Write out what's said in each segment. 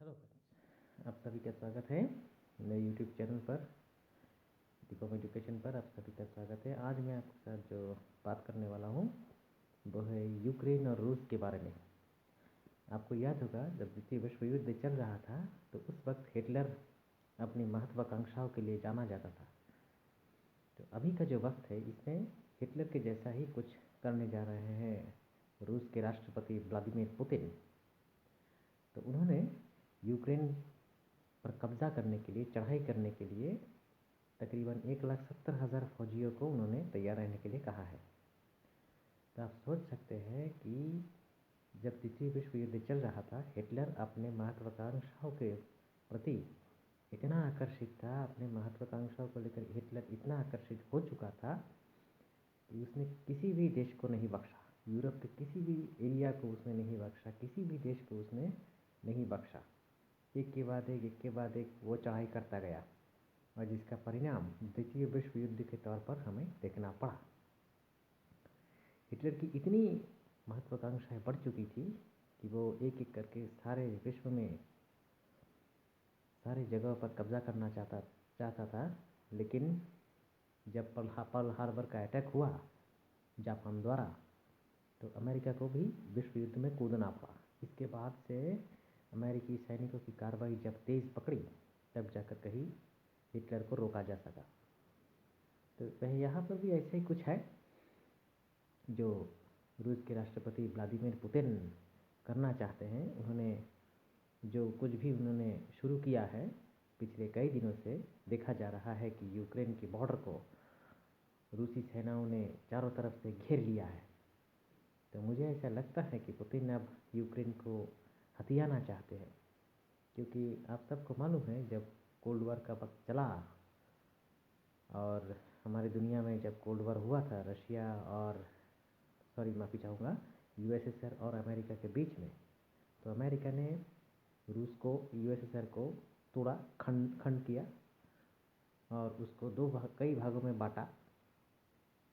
Hello friends, आप सभी का स्वागत है मेरे यूट्यूब चैनल पर दीपक एजुकेशन पर। आप सभी का स्वागत है। आज मैं आपके साथ जो बात करने वाला हूँ वो है यूक्रेन और रूस के बारे में। आपको याद होगा जब द्वितीय विश्व युद्ध चल रहा था तो उस वक्त हिटलर अपनी महत्वाकांक्षाओं के लिए जाना जाता था। तो अभी का जो वक्त है इसमें हिटलर के जैसा ही कुछ करने जा रहे हैं रूस के राष्ट्रपति व्लादिमीर पुतिन। तो उन्होंने यूक्रेन पर कब्जा करने के लिए, चढ़ाई करने के लिए तकरीबन 1,70,000 फौजियों को उन्होंने तैयार रहने के लिए कहा है। तो आप सोच सकते हैं कि जब द्वितीय विश्व युद्ध चल रहा था, हिटलर अपने महत्वाकांक्षाओं के प्रति इतना आकर्षित था, अपने महत्वाकांक्षाओं को लेकर हिटलर इतना आकर्षित हो चुका था कि उसने किसी भी देश को नहीं बख्शा। यूरोप के किसी भी एरिया को उसने नहीं बख्शा, किसी भी देश को उसने नहीं बख्शा। एक के बाद एक वो चढ़ाई करता गया और जिसका परिणाम द्वितीय विश्व युद्ध के तौर पर हमें देखना पड़ा। हिटलर की इतनी महत्वाकांक्षाएं बढ़ चुकी थी कि वो एक एक करके सारे विश्व में सारी जगहों पर कब्जा करना चाहता था। लेकिन जब पर्ल हार्बर का अटैक हुआ जापान द्वारा तो अमेरिका को भी विश्व युद्ध में कूदना पड़ा। इसके बाद से अमेरिकी सैनिकों की कार्रवाई जब तेज़ पकड़ी तब जाकर कहीं हिटलर को रोका जा सका। तो वह यहाँ पर भी ऐसा ही कुछ है जो रूस के राष्ट्रपति व्लादिमीर पुतिन करना चाहते हैं। उन्होंने जो कुछ भी उन्होंने शुरू किया है पिछले कई दिनों से, देखा जा रहा है कि यूक्रेन की बॉर्डर को रूसी सेनाओं ने चारों तरफ से घेर लिया है। तो मुझे ऐसा लगता है कि पुतिन अब यूक्रेन को हथियाना चाहते हैं, क्योंकि आप सबको मालूम है जब कोल्ड वॉर का वक्त चला और हमारी दुनिया में जब कोल्ड वॉर हुआ था रशिया और माफ़ी चाहूँगा यूएसएसआर और अमेरिका के बीच में, तो अमेरिका ने रूस को, यूएसएसआर को तोड़ा, खंड किया और उसको कई भागों में बांटा।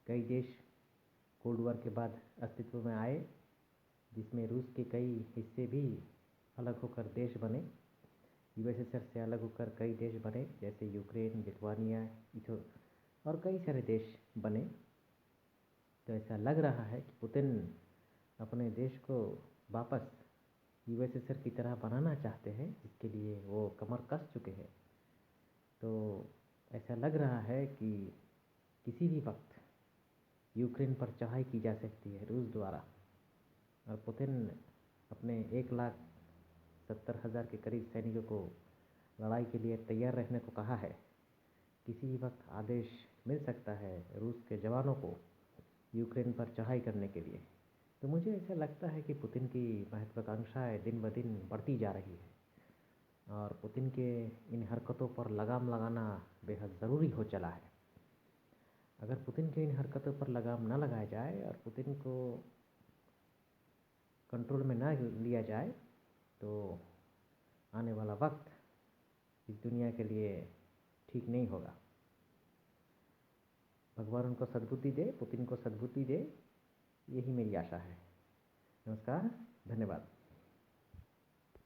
कई देश कोल्ड वॉर के बाद अस्तित्व में आए, जिसमें रूस के कई हिस्से भी अलग होकर देश बने। यूएसएसआर से अलग होकर कई देश बने, जैसे यूक्रेन, लिथुआनिया, और कई सारे देश बने। तो ऐसा लग रहा है कि पुतिन अपने देश को वापस यूएसएसआर की तरह बनाना चाहते हैं, जिसके लिए वो कमर कस चुके हैं। तो ऐसा लग रहा है कि किसी भी वक्त यूक्रेन पर चढ़ाई की जा सकती है रूस द्वारा, और पुतिन अपने 1,70,000 के करीब सैनिकों को लड़ाई के लिए तैयार रहने को कहा है। किसी भी वक्त आदेश मिल सकता है रूस के जवानों को यूक्रेन पर चढ़ाई करने के लिए। तो मुझे ऐसा लगता है कि पुतिन की महत्वाकांक्षाएं दिन ब दिन बढ़ती जा रही है और पुतिन के इन हरकतों पर लगाम लगाना बेहद ज़रूरी हो चला है। अगर पुतिन के इन हरकतों पर लगाम न लगाया जाए और पुतिन को कंट्रोल में ना लिया जाए तो आने वाला वक्त इस दुनिया के लिए ठीक नहीं होगा। भगवान उनको सद्बुद्धि दे, पुतिन को सद्बुद्धि दे, यही मेरी आशा है। नमस्कार, धन्यवाद।